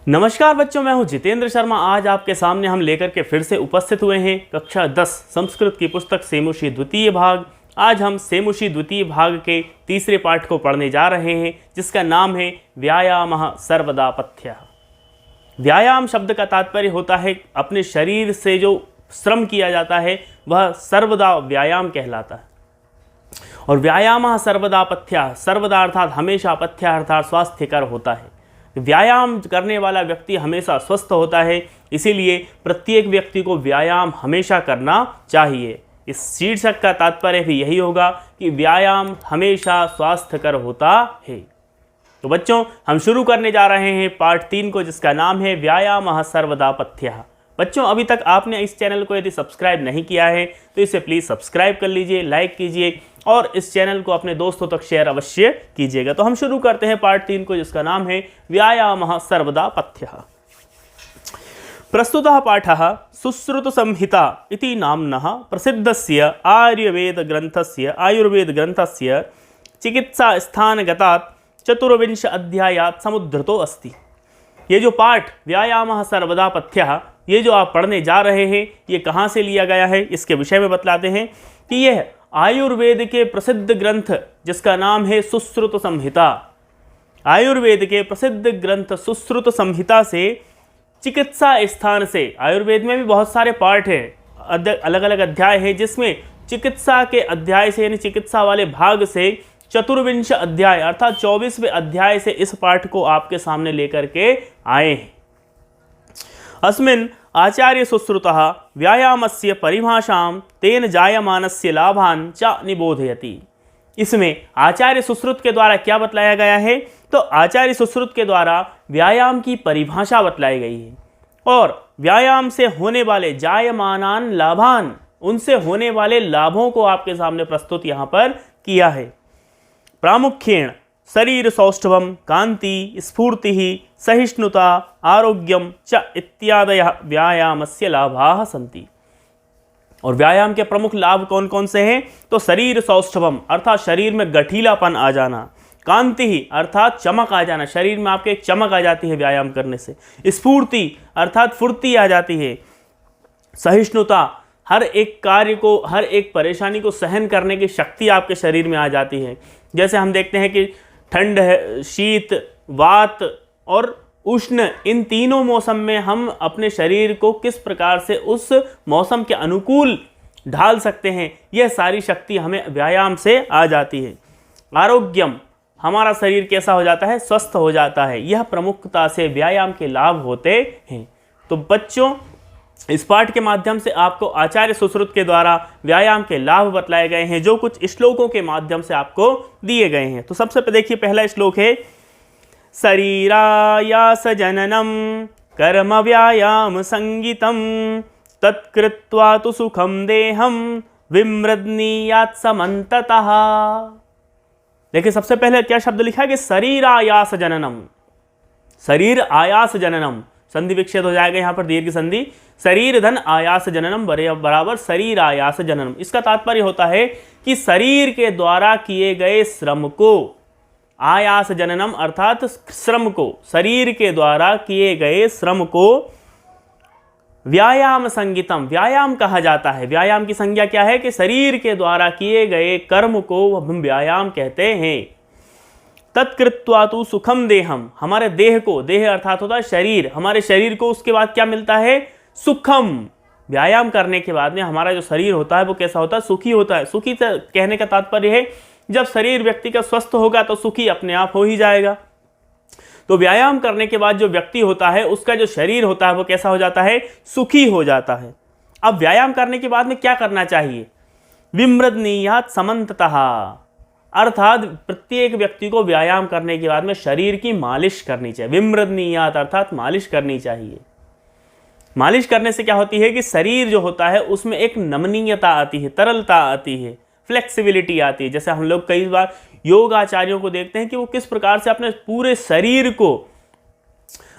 नमस्कार बच्चों, मैं हूं जितेंद्र शर्मा। आज आपके सामने हम लेकर के फिर से उपस्थित हुए हैं कक्षा 10 संस्कृत की पुस्तक सेमुषी द्वितीय भाग। आज हम सेमुषी द्वितीय भाग के तीसरे पाठ को पढ़ने जा रहे हैं, जिसका नाम है व्यायामः सर्वदा पथ्यः। व्यायाम शब्द का तात्पर्य होता है अपने शरीर से जो श्रम किया जाता है वह सर्वदा व्यायाम कहलाता है। और व्यायामः सर्वदा पथ्यः, सर्वदा अर्थात हमेशा, पथ्यः अर्थात स्वास्थ्यकर होता है। व्यायाम करने वाला व्यक्ति हमेशा स्वस्थ होता है, इसीलिए प्रत्येक व्यक्ति को व्यायाम हमेशा करना चाहिए। इस शीर्षक का तात्पर्य भी यही होगा कि व्यायाम हमेशा स्वास्थ्यकर होता है। तो बच्चों, हम शुरू करने जा रहे हैं पार्ट 3 को, जिसका नाम है व्यायामः सर्वदा पथ्यः। बच्चों, अभी तक आपने इस चैनल को यदि सब्सक्राइब नहीं किया है तो इसे प्लीज़ सब्सक्राइब कर लीजिए, लाइक कीजिए और इस चैनल को अपने दोस्तों तक शेयर अवश्य कीजिएगा। तो हम शुरू करते हैं पार्ट 3 को, जिसका नाम है व्यायामः सर्वदा पथ्यः। प्रस्तुतः पाठः सुश्रुतसंहिता इति नाम्नः प्रसिद्धस्य आयुर्वेदग्रन्थस्य चिकित्सास्थानगतात् 24 अध्यायात् समुद्धृतो अस्ति। ये जो पाठ व्यायामः सर्वदा पथ्यः, ये जो आप पढ़ने जा रहे हैं, ये कहाँ से लिया गया है इसके विषय में बतलाते हैं कि यह आयुर्वेद के प्रसिद्ध ग्रंथ जिसका नाम है सुश्रुत संहिता, आयुर्वेद के प्रसिद्ध ग्रंथ सुश्रुत संहिता से चिकित्सा स्थान से, आयुर्वेद में भी बहुत सारे पार्ट हैं, अलग अलग अध्याय हैं, जिसमें चिकित्सा के अध्याय से यानी चिकित्सा वाले भाग से 24 अध्याय अर्थात 24वें अध्याय से इस पाठ को आपके सामने लेकर के आए हैं। अस्मिन् आचार्य सुश्रुतः व्यायामस्य परिभाषां तेन जायमानस्य लाभान् च निबोधयति। इसमें आचार्य सुश्रुत के द्वारा क्या बतलाया गया है? तो आचार्य सुश्रुत के द्वारा व्यायाम की परिभाषा बतलाई गई है और व्यायाम से होने वाले जायमानान लाभान, उनसे होने वाले लाभों को आपके सामने प्रस्तुत यहाँ पर किया है। प्रामुख्येण शरीर सौष्ठवम, कांति, स्फूर्ति, सहिष्णुता, आरोग्यम च इत्यादयः व्यायामस्य लाभाः सन्ति। और व्यायाम के प्रमुख लाभ कौन कौन से हैं? तो शरीर सौष्ठवम अर्थात शरीर में गठीलापन आ जाना, कांति अर्थात चमक आ जाना, शरीर में आपके एक चमक आ जाती है व्यायाम करने से, स्फूर्ति अर्थात फुर्ती आ जाती है, सहिष्णुता हर एक कार्य को, हर एक परेशानी को सहन करने की शक्ति आपके शरीर में आ जाती है। जैसे हम देखते हैं कि ठंड है, शीत, वात और उष्ण, इन तीनों मौसम में हम अपने शरीर को किस प्रकार से उस मौसम के अनुकूल ढाल सकते हैं, यह सारी शक्ति हमें व्यायाम से आ जाती है। आरोग्यम, हमारा शरीर कैसा हो जाता है? स्वस्थ हो जाता है। यह प्रमुखता से व्यायाम के लाभ होते हैं। तो बच्चों, इस पाठ के माध्यम से आपको आचार्य सुश्रुत के द्वारा व्यायाम के लाभ बतलाए गए हैं, जो कुछ श्लोकों के माध्यम से आपको दिए गए हैं। तो सबसे पहले देखिए, पहला श्लोक है शरीरायास जननम कर्म व्यायाम संगीतम तत्कृत्वा तु सुखम देहम विमृद्नीयात् समन्ततः। देखिए, सबसे पहले क्या शब्द लिखा है कि शरीरायास जननम, शरीर आयास जननम, संधि विच्छेद हो जाएगा यहाँ पर, दीर्घ संधि, शरीर धन आयास जननम बराबर शरीर आयास जननम। इसका तात्पर्य होता है कि शरीर के द्वारा किए गए श्रम को, आयास जननम अर्थात श्रम को, शरीर के द्वारा किए गए श्रम को व्यायाम संगीतम, व्यायाम कहा जाता है। व्यायाम की संज्ञा क्या है? कि शरीर के द्वारा किए गए कर्म को हम व्यायाम कहते हैं। तत्कृत्वा तु सुखम देहम, हमारे देह को, देह अर्थात होता है शरीर, हमारे शरीर को उसके बाद क्या मिलता है? सुखम। व्यायाम करने के बाद में हमारा जो शरीर होता है वो कैसा होता है? सुखी होता है। सुखी कहने का तात्पर्य है जब शरीर व्यक्ति का स्वस्थ होगा तो सुखी अपने आप हो ही जाएगा। तो व्यायाम करने के बाद जो व्यक्ति होता है उसका जो शरीर होता है वो कैसा हो जाता है? सुखी हो जाता है। अब व्यायाम करने के बाद में क्या करना चाहिए? विमृद्नीयात् समन्ततः, अर्थात प्रत्येक व्यक्ति को व्यायाम करने के बाद में शरीर की मालिश करनी चाहिए। विमृद्नीयात् अर्थात मालिश करनी चाहिए। मालिश करने से क्या होती है कि शरीर जो होता है उसमें एक नमनीयता आती है, तरलता आती है, फ्लेक्सिबिलिटी आती है। जैसे हम लोग कई बार योग आचार्यों को देखते हैं कि वो किस प्रकार से अपने पूरे शरीर को,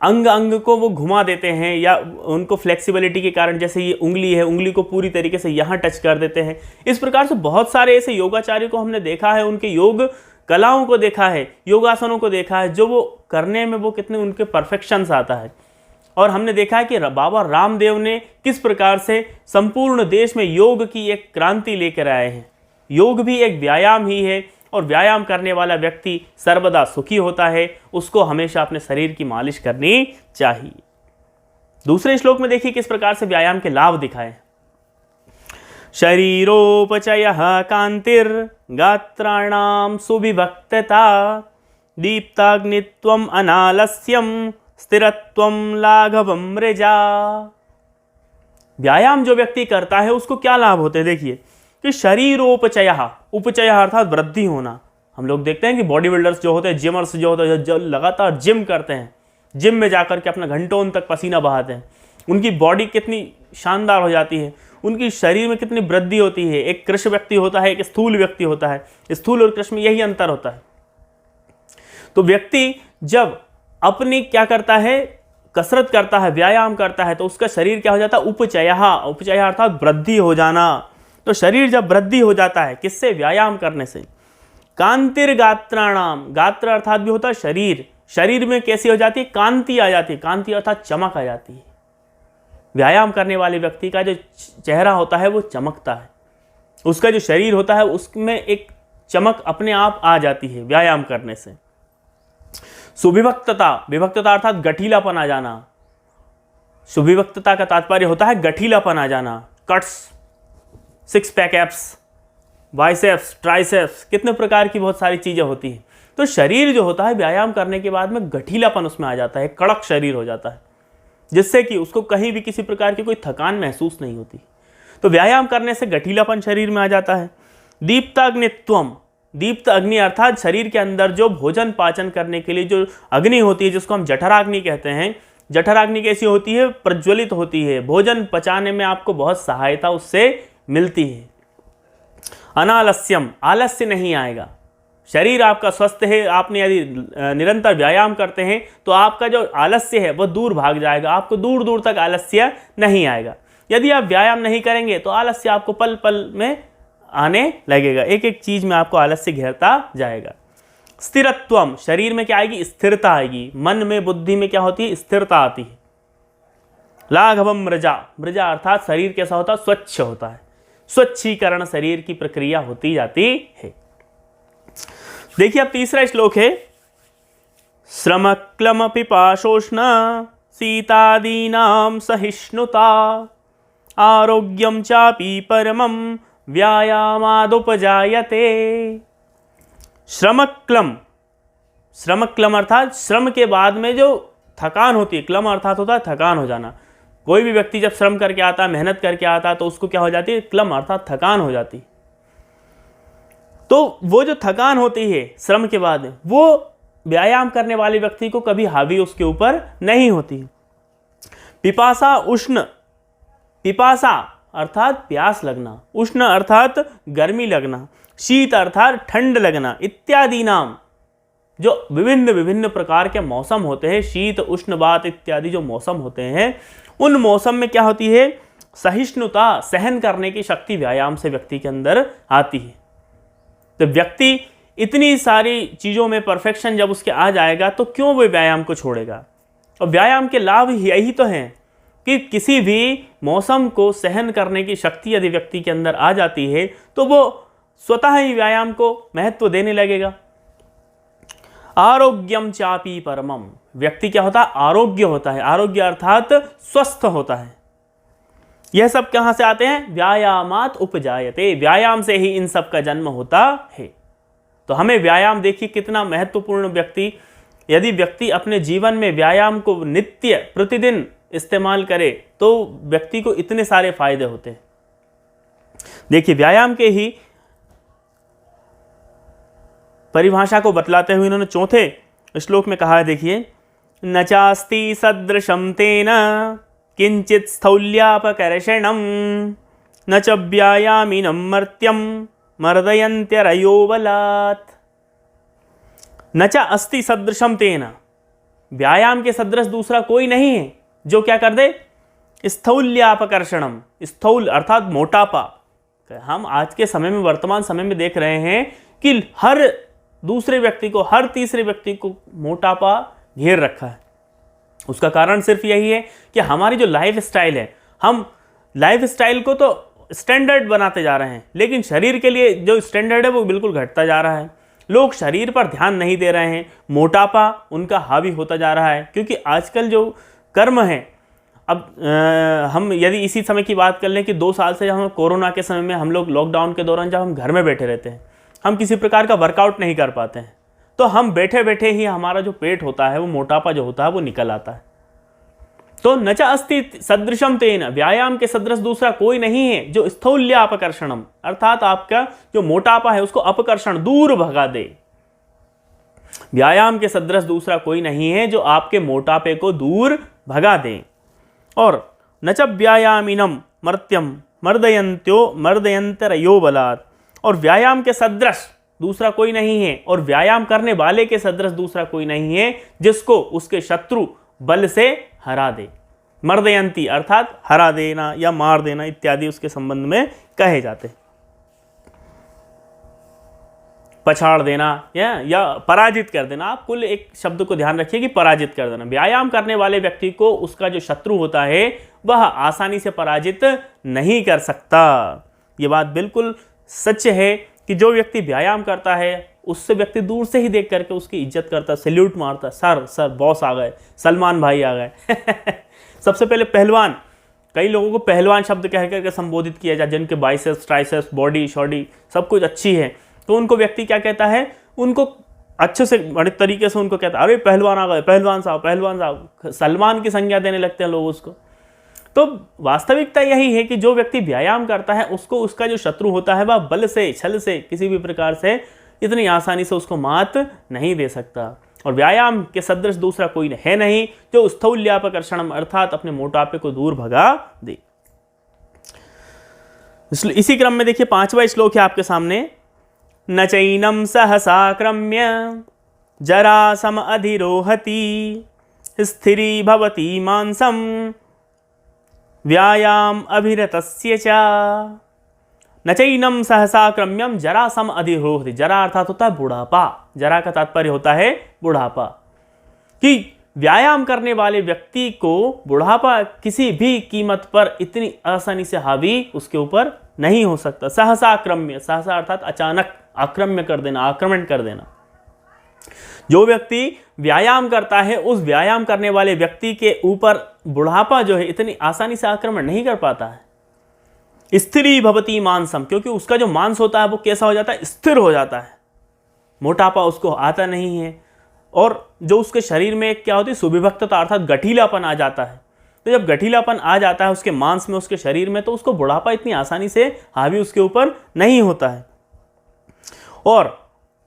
अंग अंग को वो घुमा देते हैं, या उनको फ्लेक्सिबिलिटी के कारण, जैसे ये उंगली है, उंगली को पूरी तरीके से यहाँ टच कर देते हैं। इस प्रकार से बहुत सारे ऐसे योगाचार्यों को हमने देखा है, उनके योग कलाओं को देखा है, योगासनों को देखा है, जो वो करने में वो कितने उनके परफेक्शंस आता है। और हमने देखा है कि बाबा रामदेव ने किस प्रकार से संपूर्ण देश में योग की एक क्रांति लेकर आए हैं। योग भी एक व्यायाम ही है और व्यायाम करने वाला व्यक्ति सर्वदा सुखी होता है। उसको हमेशा अपने शरीर की मालिश करनी चाहिए। दूसरे श्लोक में देखिए किस प्रकार से व्यायाम के लाभ दिखाए। शरीरोपचयः कांतिर्गात्राणां सुविभक्तता दीप्ताग्नित्वम् अनालस्यम स्थिरत्वम लाघवम मृजा। व्यायाम जो व्यक्ति करता है उसको क्या लाभ होते हैं, देखिए कि शरीरोपचयः, उपचयः अर्थात वृद्धि होना। हम लोग देखते हैं कि बॉडी बिल्डर्स जो होते हैं, जिमर्स जो होते हैं, जो लगातार जिम करते हैं, जिम में जाकर के अपना घंटों तक पसीना बहाते हैं, उनकी बॉडी कितनी शानदार हो जाती है, उनकी शरीर में कितनी वृद्धि होती है। एक कृश व्यक्ति होता है, एक स्थूल व्यक्ति होता है। स्थूल और कृश में यही अंतर होता है। तो व्यक्ति जब अपनी क्या करता है, कसरत करता है, व्यायाम करता है, तो उसका शरीर क्या हो जाता है, उपचयः, उपचयः अर्थात वृद्धि हो जाना। तो शरीर जब वृद्धि हो जाता है किससे, व्यायाम करने से। कांतिर्गात्राणाम, गात्र अर्थात भी होता है शरीर, शरीर में कैसी हो जाती है, कांति आ जाती है। कांति अर्थात चमक आ जाती है। व्यायाम करने वाले व्यक्ति का जो चेहरा होता है वो चमकता है, उसका जो शरीर होता है उसमें एक चमक अपने आप आ जाती है व्यायाम करने से। सुविभक्तता, विभक्तता अर्थात गठीलापन आ जाना। सुविभक्तता का तात्पर्य होता है गठीलापन आ जाना। Cuts, six pack abs, biceps, triceps, कितने प्रकार की बहुत सारी चीजें होती हैं। तो शरीर जो होता है व्यायाम करने के बाद में गठीलापन उसमें आ जाता है, कड़क शरीर हो जाता है, जिससे कि उसको कहीं भी किसी प्रकार की कोई थकान महसूस नहीं होती। तो व्यायाम करने से गठीलापन शरीर में आ जाता है। दीप्ताग्नित्वम, दीप्त अग्नि अर्थात शरीर के अंदर जो भोजन पाचन करने के लिए जो अग्नि होती है, जिसको हम जठराग्नि कहते हैं। जठराग्नि कैसी होती है, प्रज्वलित होती है। भोजन पचाने में आपको बहुत सहायता उससे मिलती है। अनालस्यम, आलस्य नहीं आएगा। शरीर आपका स्वस्थ है, आपने यदि निरंतर व्यायाम करते हैं तो आपका जो आलस्य है वह दूर भाग जाएगा। आपको दूर दूर तक आलस्य नहीं आएगा। यदि आप व्यायाम नहीं करेंगे तो आलस्य आपको पल पल में आने लगेगा, एक एक चीज में आपको आलस्य घेरता जाएगा। स्थिरत्वम, शरीर में क्या आएगी, स्थिरता आएगी। मन में, बुद्धि में क्या होती है, स्थिरता आती है। लाघवम मृजा, मृजा अर्थात शरीर कैसा होता है, स्वच्छ होता है। स्वच्छीकरण शरीर की प्रक्रिया होती जाती है। देखिए अब तीसरा श्लोक है, श्रम क्लम पिपाशोष्ण शीतादीनां सहिष्णुता आरोग्यम चापि परमं व्यायामादुपजायते। श्रमक्लम, श्रमक्लम अर्थात श्रम के बाद में जो थकान होती है, क्लम अर्थात होता है थकान हो जाना। कोई भी व्यक्ति जब श्रम करके आता है, मेहनत करके आता है, तो उसको क्या हो जाती है, क्लम अर्थात थकान हो जाती है। तो वो जो थकान होती है श्रम के बाद, वो व्यायाम करने वाले व्यक्ति को कभी हावी उसके ऊपर नहीं होती। पिपासा उष्ण, पिपासा अर्थात प्यास लगना, उष्ण अर्थात गर्मी लगना, शीत अर्थात ठंड लगना, इत्यादि नाम जो विभिन्न विभिन्न प्रकार के मौसम होते हैं, शीत, उष्ण, वात इत्यादि जो मौसम होते हैं, उन मौसम में क्या होती है, सहिष्णुता, सहन करने की शक्ति व्यायाम से व्यक्ति के अंदर आती है। तो व्यक्ति इतनी सारी चीज़ों में परफेक्शन जब उसके आ जाएगा तो क्यों वो व्यायाम को छोड़ेगा। और व्यायाम के लाभ यही तो हैं कि किसी भी मौसम को सहन करने की शक्ति यदि व्यक्ति के अंदर आ जाती है तो वो स्वतः ही व्यायाम को महत्व देने लगेगा। आरोग्यम चापी परमम, व्यक्ति क्या होता है, आरोग्य होता है। आरोग्य अर्थात स्वस्थ होता है। यह सब कहां से आते हैं, व्यायामात उपजायते, व्यायाम से ही इन सब का जन्म होता है। तो हमें व्यायाम, देखिए कितना महत्वपूर्ण, व्यक्ति यदि व्यक्ति अपने जीवन में व्यायाम को नित्य प्रतिदिन इस्तेमाल करे तो व्यक्ति को इतने सारे फायदे होते हैं। देखिए व्यायाम के ही परिभाषा को बतलाते हुए इन्होंने चौथे श्लोक में कहा है, देखिए, न चास्ति सदृशं तेन किंचित स्थौल्यापकर्षणं न च व्यायामिनं मर्त्यं मर्दयन्त्यरयो बलात्। न च अस्ति सदृशं तेन, व्यायाम के सदृश दूसरा कोई नहीं है जो क्या कर दे, स्थौल्यापकर्षणम, स्थौल अर्थात मोटापा। हम आज के समय में, वर्तमान समय में देख रहे हैं कि हर दूसरे व्यक्ति को, हर तीसरे व्यक्ति को मोटापा घेर रखा है। उसका कारण सिर्फ यही है कि हमारी जो लाइफ स्टाइल है, हम लाइफ स्टाइल को तो स्टैंडर्ड बनाते जा रहे हैं, लेकिन शरीर के लिए जो स्टैंडर्ड है वो बिल्कुल घटता जा रहा है। लोग शरीर पर ध्यान नहीं दे रहे हैं, मोटापा उनका हावी होता जा रहा है, क्योंकि आजकल जो कर्म है, अब हम यदि इसी समय की बात कर लें कि 2 साल से हम कोरोना के समय में हम लोग लॉकडाउन के दौरान जब हम घर में बैठे रहते हैं, हम किसी प्रकार का वर्कआउट नहीं कर पाते हैं, तो हम बैठे बैठे ही हमारा जो पेट होता है, वो मोटापा जो होता है वो निकल आता है। तो न च अस्ति सदृशम तेन, व्यायाम के सदृश दूसरा कोई नहीं है जो स्थौल्य अपकर्षणम, अर्थात आपका जो मोटापा है उसको अपकर्षण दूर भगा दे। व्यायाम के सदृश दूसरा कोई नहीं है जो आपके मोटापे को दूर भगा दे। और न च व्यायामिनम मर्त्यम मर्दयंतरयो बलात्, और व्यायाम के सदृश दूसरा कोई नहीं है, और व्यायाम करने वाले के सदृश दूसरा कोई नहीं है जिसको उसके शत्रु बल से हरा दे। मर्दयंती अर्थात हरा देना या मार देना इत्यादि उसके संबंध में कहे जाते हैं। पछाड़ देना या पराजित कर देना, आप कुल एक शब्द को ध्यान रखिए कि पराजित कर देना। व्यायाम करने वाले व्यक्ति को उसका जो शत्रु होता है वह आसानी से पराजित नहीं कर सकता। ये बात बिल्कुल सच है कि जो व्यक्ति व्यायाम करता है उससे व्यक्ति दूर से ही देख करके उसकी इज्जत करता, सैल्यूट मारता, सर बॉस आ गए, सलमान भाई आ गए। सबसे पहले पहलवान, कई लोगों को पहलवान शब्द कह करके संबोधित किया जाए, जिनके बाइसेप्स, ट्राइसेप्स, बॉडी शॉडी सब कुछ अच्छी है, तो उनको व्यक्ति क्या कहता है, उनको अच्छे से बड़े तरीके से उनको कहता है, अरे पहलवान आ गए, पहलवान साहब, सलमान की संज्ञा देने लगते हैं लोग उसको। तो वास्तविकता यही है कि जो व्यक्ति व्यायाम करता है उसको उसका जो शत्रु होता है वह बल से, छल से, किसी भी प्रकार से इतनी आसानी से उसको मात नहीं दे सकता। और व्यायाम के सदृश दूसरा कोई है नहीं जो स्थौल्यापकर्षणम, अर्थात अपने मोटापे को दूर भगा दे। इसी क्रम में देखिए 5वां श्लोक है आपके सामने। न चैनम सहसाक्रम्य जरासम अधिरोहति स्थिरी भवति मांसम व्यायाम अभिरतस्य च। न चैनम सहसाक्रम्यम जरासम अधिरोहति, जरा अर्थात होता है बुढ़ापा, जरा का तात्पर्य होता है बुढ़ापा, कि व्यायाम करने वाले व्यक्ति को बुढ़ापा किसी भी कीमत पर इतनी आसानी से हावी उसके ऊपर नहीं हो सकता। सहसाक्रम्य, सहसा अर्थात अचानक, आक्रम्य कर देना, आक्रमण कर देना। जो व्यक्ति व्यायाम करता है उस व्यायाम करने वाले व्यक्ति के ऊपर बुढ़ापा जो है इतनी आसानी से आक्रमण नहीं कर पाता है। स्थिरी भवती मांसम, क्योंकि उसका जो मांस होता है वो कैसा हो जाता है, स्थिर हो जाता है, मोटापा उसको आता नहीं है। और जो उसके शरीर में क्या होती है, सुविभक्तता अर्थात गठीलापन आ जाता है। तो जब गठीलापन आ जाता है उसके मांस में, उसके शरीर में, तो उसको बुढ़ापा इतनी आसानी से हावी उसके ऊपर नहीं होता है। और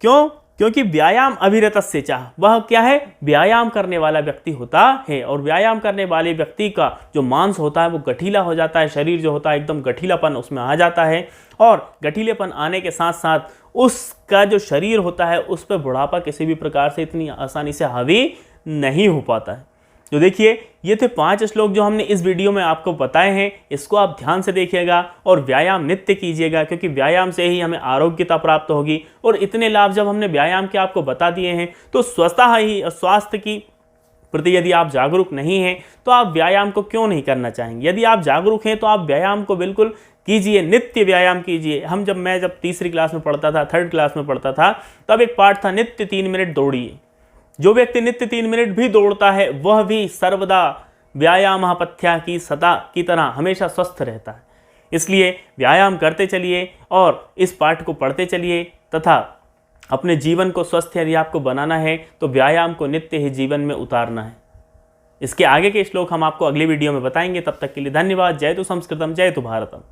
क्यों? क्योंकि व्यायाम अभिरतस्य चाह, वह क्या है, व्यायाम करने वाला व्यक्ति होता है। और व्यायाम करने वाले व्यक्ति का जो मांस होता है वो गठीला हो जाता है, शरीर जो होता है एकदम गठीलापन उसमें आ जाता है। और गठीलेपन आने के साथ साथ उसका जो शरीर होता है उस पर बुढ़ापा किसी भी प्रकार से इतनी आसानी से हावी नहीं हो पाता है। तो देखिए, ये थे 5 श्लोक जो हमने इस वीडियो में आपको बताए हैं। इसको आप ध्यान से देखिएगा और व्यायाम नित्य कीजिएगा, क्योंकि व्यायाम से ही हमें आरोग्यता प्राप्त होगी। और इतने लाभ जब हमने व्यायाम के आपको बता दिए हैं तो स्वतः ही स्वास्थ्य की प्रति यदि आप जागरूक नहीं हैं तो आप व्यायाम को क्यों नहीं करना चाहेंगे। यदि आप जागरूक हैं तो आप व्यायाम को बिल्कुल कीजिए, नित्य व्यायाम कीजिए। मैं जब तीसरी क्लास में पढ़ता था, 3rd क्लास में पढ़ता था, तब एक पाठ था, नित्य 3 मिनट दौड़िए। जो व्यक्ति नित्य 3 मिनट भी दौड़ता है वह भी सर्वदा व्यायाम पथ्या की सदा की तरह हमेशा स्वस्थ रहता है। इसलिए व्यायाम करते चलिए और इस पाठ को पढ़ते चलिए, तथा अपने जीवन को स्वस्थ यदि आपको बनाना है तो व्यायाम को नित्य ही जीवन में उतारना है। इसके आगे के श्लोक हम आपको अगली वीडियो में बताएंगे। तब तक के लिए धन्यवाद। जय तु संस्कृतम, जय तु भारतम।